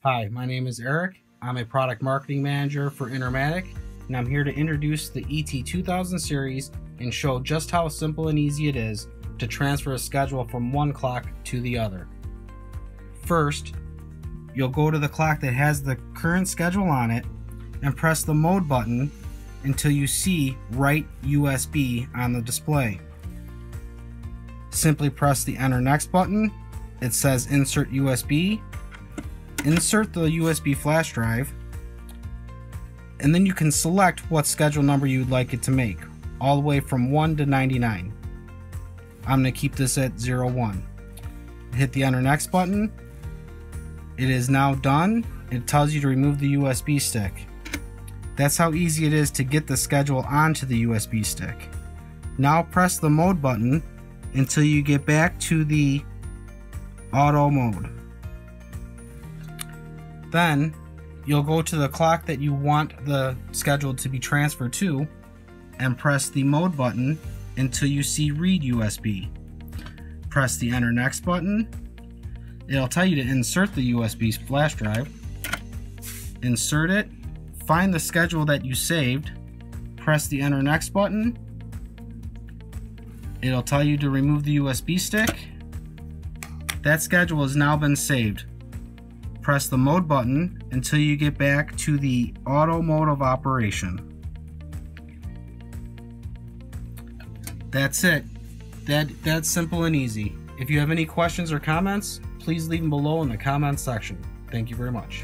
Hi, my name is Eric. I'm a product marketing manager for Intermatic, and I'm here to introduce the ET2000 series and show just how simple and easy it is to transfer a schedule from one clock to the other. First, you'll go to the clock that has the current schedule on it and press the mode button until you see Write USB on the display. Simply press the Enter Next button. It says Insert USB. Insert the USB flash drive, and then you can select what schedule number you'd like it to make, all the way from 1 to 99. I'm going to keep this at 01. Hit the Enter Next button. It is now done. It tells you to remove the USB stick. That's how easy it is to get the schedule onto the USB stick. Now press the mode button until you get back to the auto mode. Then you'll go to the clock that you want the schedule to be transferred to and press the mode button until you see Read USB. Press the Enter Next button. It'll tell you to insert the USB flash drive. Insert it. Find the schedule that you saved. Press the Enter Next button. It'll tell you to remove the USB stick. That schedule has now been saved. Press the mode button until you get back to the auto mode of operation. That's it. That's simple and easy. If you have any questions or comments, please leave them below in the comments section. Thank you very much.